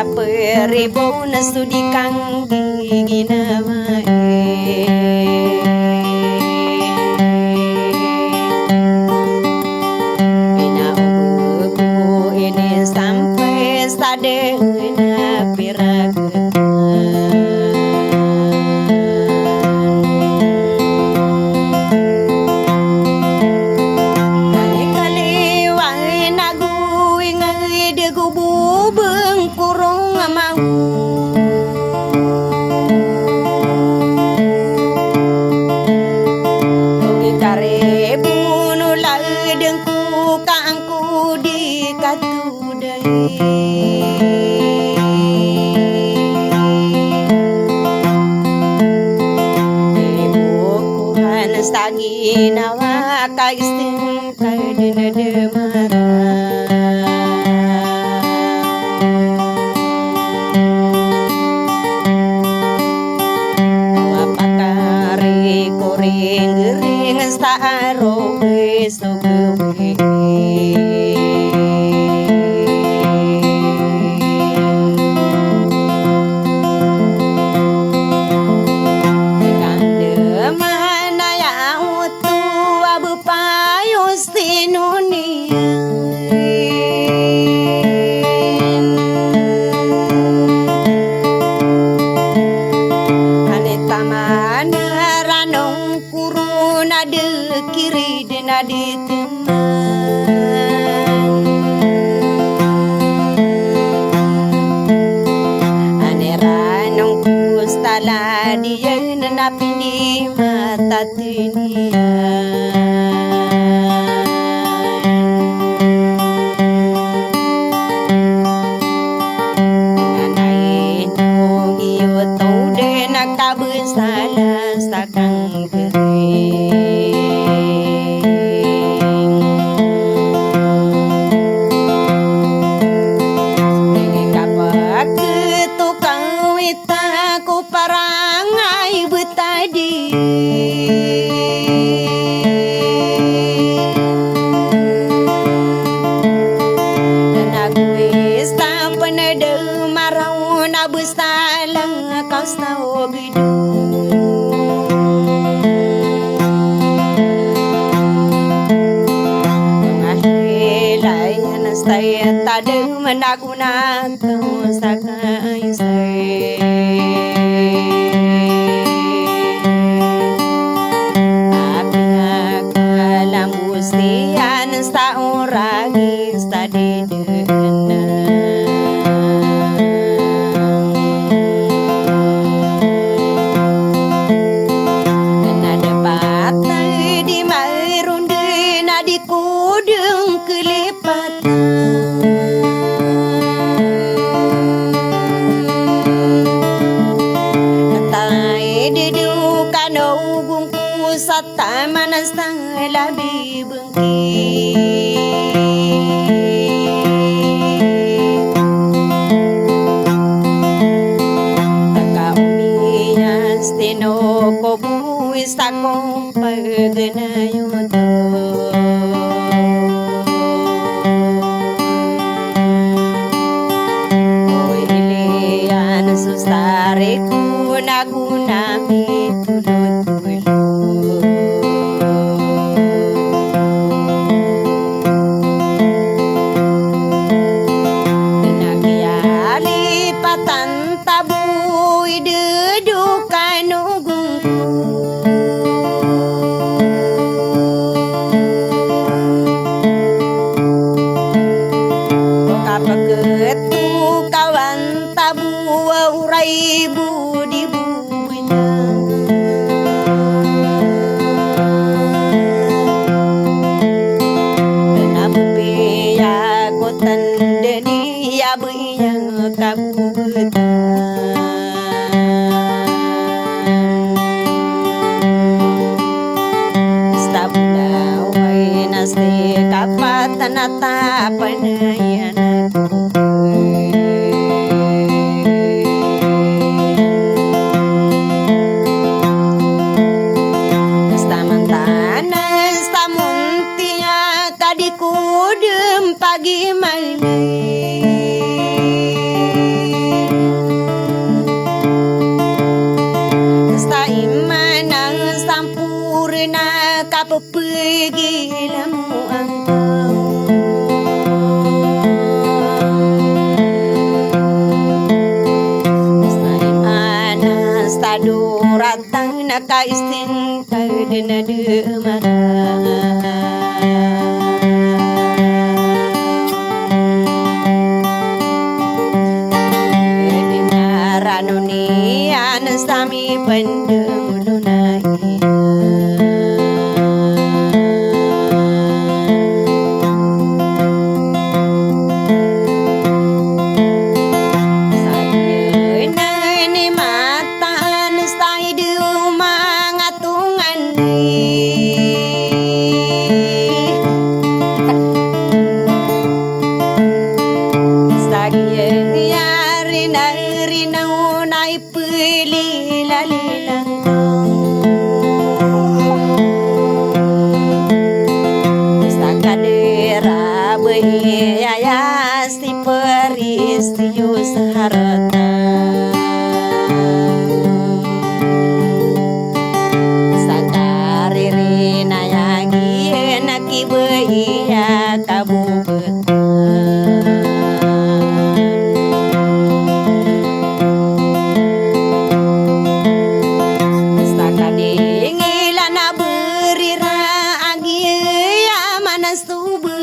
peribon studi kang ginamae pinaubu ini sampai sadena piragetan kali-kali nagu ingai de gubu bengkurung mau ogi kare bunu laedengku kaangku di katudai ibukuhan staginawa kaistin kaidina demara ring staro so gawe kande mana ya utu abu payus tinunia aneta mana ranong kurun ada kiri dan ada teman ane ranong kustala dia nenapi di mata dunia anai nong iyo tau de nak kabun salah sakang kering dengan kapak ketukang wita ku parangai betadi dan aku istam penada marau nabu salang kau tahu bidu saya tak ada menakuna kau sakai saya tapi kalam usian seorang istadi dan ada patah di mairunde nadi kudung kelipatan sata manas tang labi bengki taka umiya steno kobu istakong paganayoto oilian sustariku nagunami tulot-tulot ibu di bubunya dan abu piya kotan deni ya buyang kabutan stabula wai nasti kapatan ata panayana pagi malam ka istin ka dina demara Ranuni anastami pandemulunai Ayasti peristius harata Sakariri nayagi naki beia kabubetan Sakadingilana berira agi manas tubuh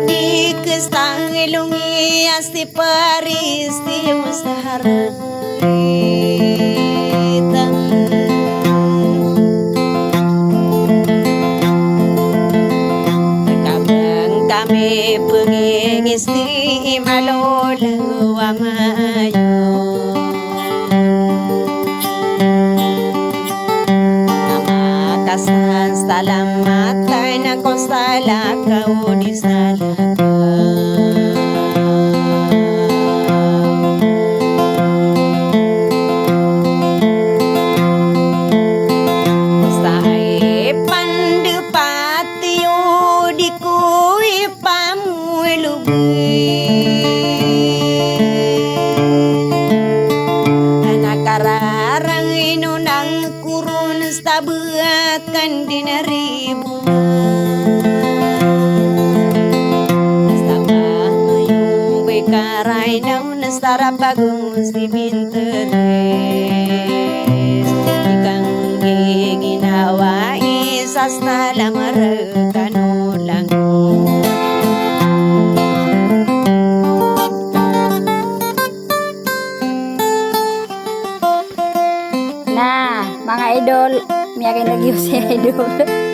di kestalungi asti peristius harita Kabang kami pengingis di malola wamayo Kasan salamat kay na konsala kau di sana Sai pandepatio di kui pamulubi Anak kararang inunang kurun stabeakan di neribu Nastabah mayung bekaray daw nastara bagus di binteres Ikang ginawa isas na lamarakan ulang Nah, mga idol, miyakin lagi si idol.